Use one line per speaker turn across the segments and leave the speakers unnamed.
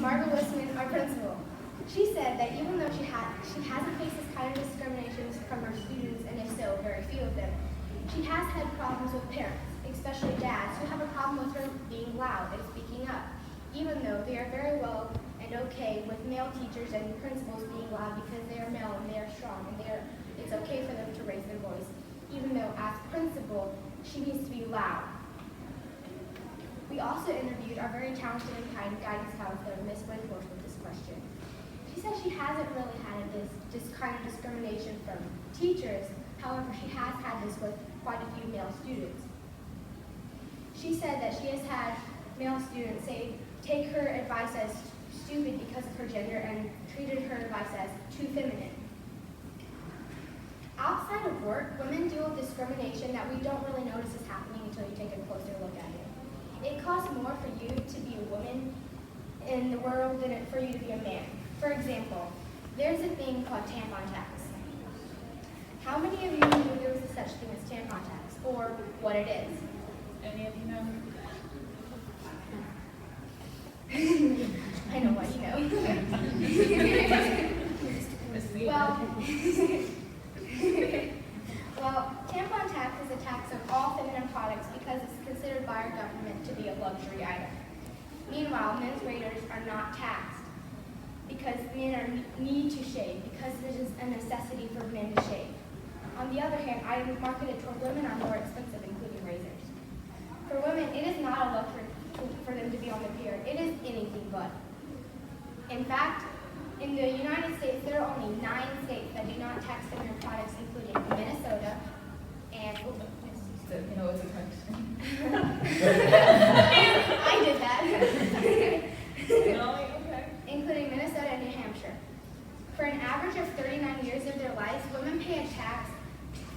Margaret Westman, our principal. She said that even though she hasn't faced this kind of discrimination from her students, and if so, very few of them, she has had problems with parents, especially dads, who have a problem with her being loud and speaking up, even though they are very well and okay with male teachers and principals being loud because they are male and they are strong and it's okay for them to raise their voice, even though as principal, she needs to be loud. We also interviewed our very talented and kind guidance counselor, Miss Wentworth, with this question. She said she hasn't really had this kind of discrimination from teachers. However, she has had this with quite a few male students. She said that she has had male students take her advice as stupid because of her gender and treated her advice as too feminine. Outside of work, women deal with discrimination that we don't really notice is happening until you take a closer look at it. It costs more for you to be a woman in the world than for you to be a man. For example, there's a thing called tampon tax. How many of you knew there was a such thing as tampon tax, or what it is?
Any of you know?
I know what you know. Well, tampon tax is a tax on all feminine products because it's considered by our government to be a luxury item. Meanwhile, men's waders are not taxed because men need to shave, because it is a necessity for men to shave. On the other hand, items marketed toward women are more expensive, including razors. For women, it is not a luxury for them to be on the period. It is anything but. In fact, in the United States, there are only 9 states that do not tax feminine products, including Minnesota and
You know, it's a question.
I did that.
Really? Okay.
Including Minnesota and New Hampshire. For an average of 39 years of their lives, women pay a tax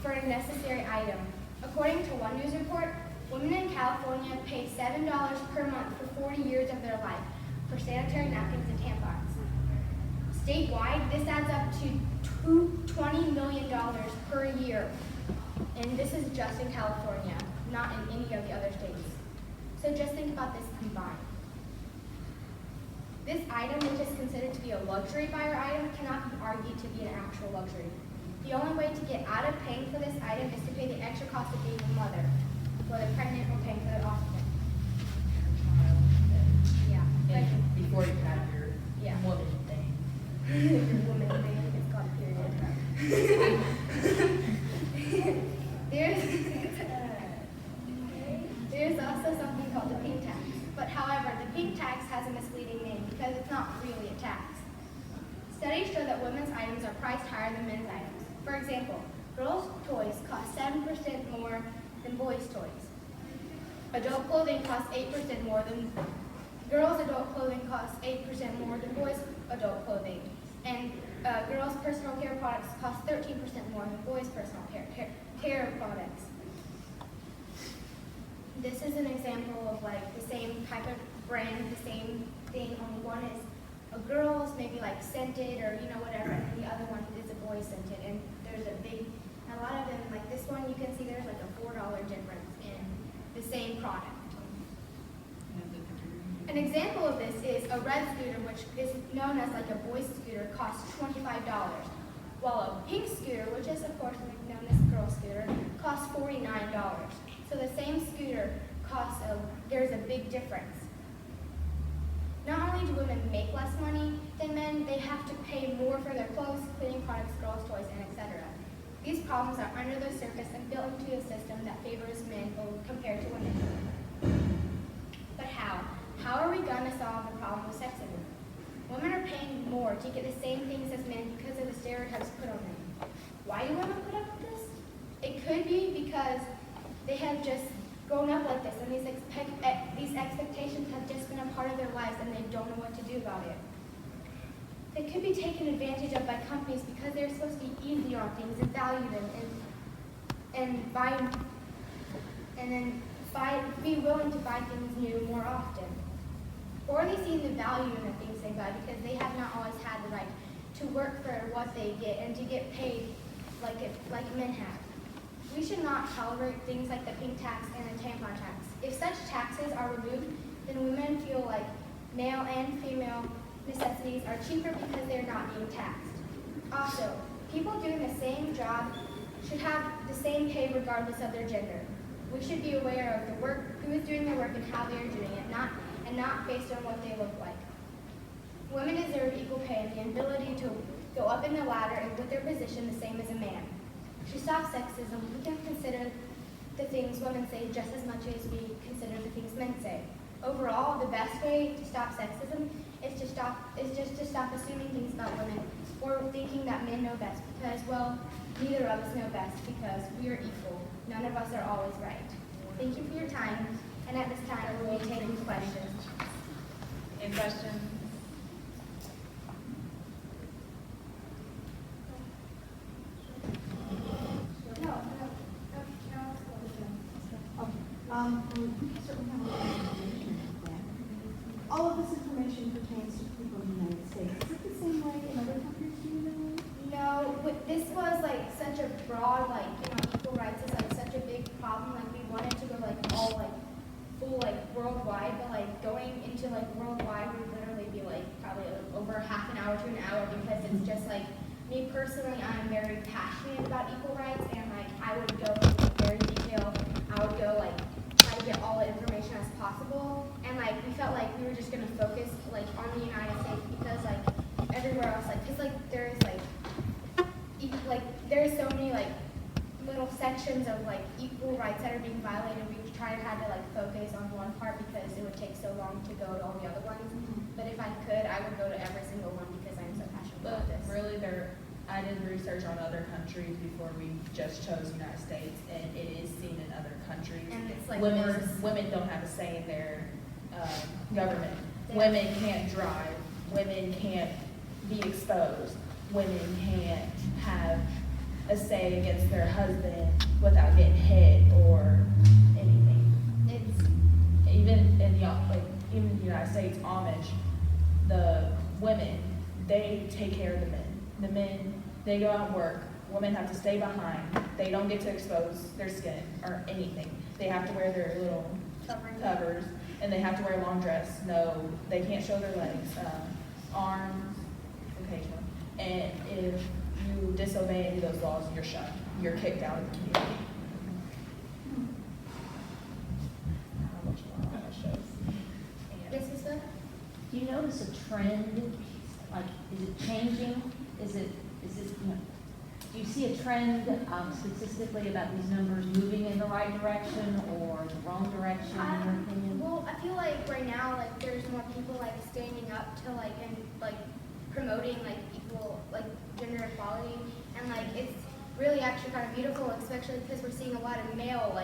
for a necessary item. According to one news report, women in California pay $7 per month for 40 years of their life for sanitary napkins and tampons. Statewide, this adds up to $20 million per year. And this is just in California, not in any of the other states. So just think about this combined. This item, which is considered to be a luxury buyer item, cannot be argued to be an actual luxury. The only way to get out of paying for this item is to pay the extra cost of being a mother, whether pregnant or paying for the offspring. Yeah.
And before you have your woman thing.
Your woman thing, it's called period. There's also something called the pink tax. But however, the pink tax has a misleading name because it's not really a tax. Studies show that women's items are priced higher than men's items. For example, girls' toys cost 7% more than boys' toys. Adult clothing costs 8% more than girls' adult clothing costs 8% more than boys' adult clothing. And girls' personal care products cost 13% more than boys' personal care products. This is an example of like the same type of brand, the same thing, only one is a girl's maybe like scented or whatever, and the other one is a boy scented. And there's a lot of them, like this one you can see there's like a $4 difference in the same product. An example of this is a red scooter, which is known as like a boy scooter, costs $25, while a pink scooter, which is of course known as a girl scooter, costs $49. So the same scooter there's a big difference. Not only do women make less money than men, they have to pay more for their clothes, cleaning products, girls' toys, and etc. These problems are under the surface and built into a system that favors men compared to women. But how? How are we going to solve the problem with sexism? Women are paying more to get the same things as men because of the stereotypes put on them. Why do women put up with this? It could be because they have just grown up like this, and these expectations have just been a part of their lives, and they don't know what to do about it. They could be taken advantage of by companies because they're supposed to be easy on things and value them, be willing to buy things new more often. Or they see the value in the things they buy because they have not always had the right to work for what they get and to get paid like men have. We should not tolerate things like the pink tax and the tampon tax. If such taxes are removed, then women feel like Male and female necessities are cheaper because they're not being taxed. Also, people doing the same job should have the same pay regardless of their gender. We should be aware of the work, who is doing their work and how they are doing it, not based on what they look like. Women deserve equal pay and the ability to go up in the ladder and with their position the same as a man. To stop sexism, we can consider the things women say just as much as we consider the things men say. Overall, the best way to stop sexism is just to stop assuming things about women or thinking that men know best because, well, neither of us know best because we are equal. None of us are always right. Thank you for your time, and at this time, we will be taking questions.
Any questions?
All of this information pertains to people in the United States. Is it the same way in other countries, do you know?
No, this was like such a broad, equal rights is like such a big problem. Like we wanted to go all full worldwide, but going into worldwide would literally be probably over half an hour to an hour because it's just me personally, I'm very passionate about equal rights and I would go into very detail. I would go try to get all the information as possible, and we felt like we were just gonna focus on the United States because everywhere else because there's there's so many little sections of equal rights that are being violated. We had to focus on one part because it would take so long to go to all the other ones. But if I could, I would go to every single one because I'm so passionate about this.
Really, I did research on other countries before we just chose the United States, and it is seen in other countries.
And it's
women don't have a say in their government. Women can't drive. Women can't be exposed. Women can't have a say against their husband without getting hit or anything.
It's
Even in the United States, Amish, the women, they take care of the men. The men, they go out and work. Women have to stay behind. They don't get to expose their skin or anything. They have to wear their little covers, and they have to wear a long dress. No, they can't show their legs, arms, occasionally. And if you disobey any of those laws, you're shot. You're kicked out of the community. How much more on that shows?
Yes, sister?
Do you notice a trend? Is it changing? Is it, do you see a trend statistically about these numbers moving in the right direction or the wrong direction in your opinion?
Well, I feel right now, there's more people standing up to and promoting equal gender equality, and it's really actually kind of beautiful, especially because we're seeing a lot of male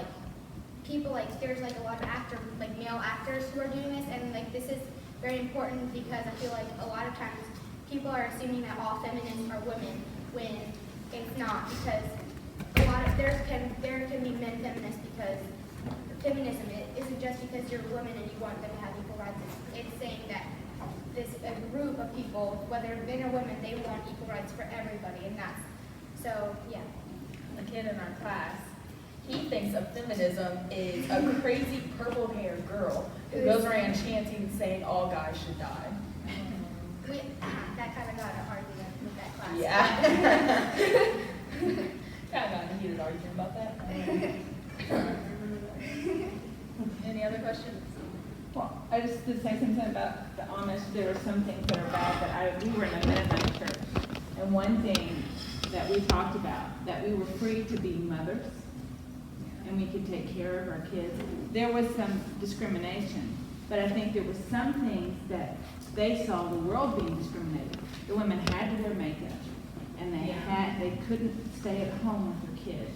people there's a lot of male actors who are doing this, and this is very important because I feel a lot of times people are assuming that all feminists are women when it's not, because a lot of there can be men feminists because feminism isn't just because you're a woman and you want them to have equal rights. It's saying that a group of people, whether men or women, they want equal rights for everybody, and that's so yeah.
A kid in our class, he thinks of feminism is a crazy purple-haired girl who goes around chanting and saying all guys should die.
That kind of got an argument with that class.
Yeah. Kind of got in a heated argument about that. Any other questions?
Well, I just to say something about the Amish. There are some things that are bad, but we were in a Mennonite church, and one thing that we talked about, that we were free to be mothers, and we could take care of our kids. There was some discrimination, but I think there was some things that they saw the world being discriminated. The women had to wear makeup, and they couldn't stay at home with their kids.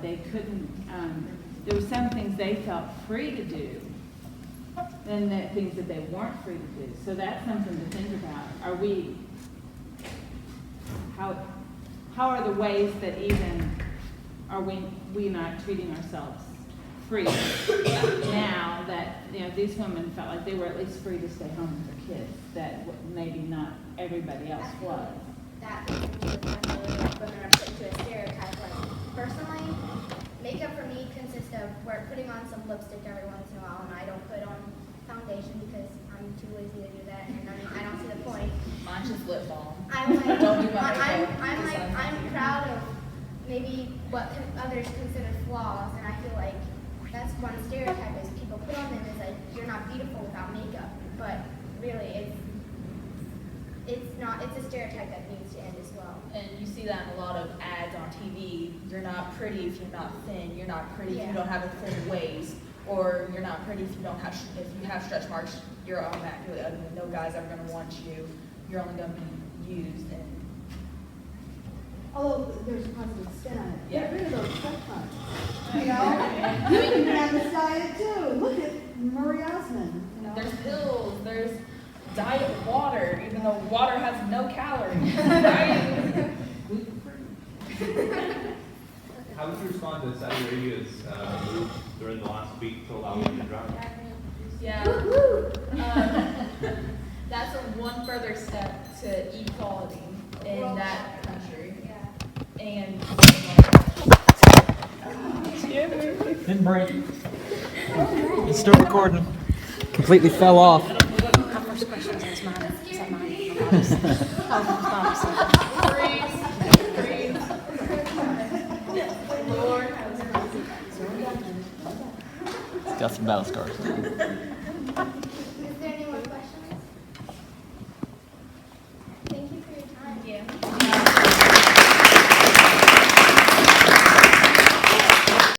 They couldn't. There were some things they felt free to do, and the things that they weren't free to do. So that's something to think about. Are we? How are the ways that even are we not treating ourselves free now that these women felt like they were at least free to stay home with their kids, that maybe not everybody else was.
That women are put into a stereotype. Personally, makeup for me consists of putting on some lipstick every once in a while, and I don't put on foundation because I'm
flip phone.
I'm like,
Don't do my makeup.
I'm proud of maybe what others consider flaws, and I feel like that's one stereotype is people put on them is like you're not beautiful without makeup, but really it's not. It's a stereotype that needs to end as well.
And you see that in a lot of ads on TV. You're not pretty if you're not thin. You're not pretty if
Yeah.
you don't have a thin waist. Or you're not pretty if you don't have, if you have stretch marks, you're automatically ugly. No guy's ever gonna want you. You're only gonna be used and,
Although there's a positive spin on it.
Yeah.
Get rid of those stretch marks. You know? You can have this diet too. Look at Murray Osmond, you know?
there's pills, there's diet water, even though water has no calories, right?
How would you respond to Saudi Arabia's move during the last week to allow women to drive?
Yeah. That's one further step to equality in that country.
Yeah.
And
Didn't break. It's still recording. Completely fell off.
My first question is mine. Is that mine?
breathe. Lord.
It's got some battle scars.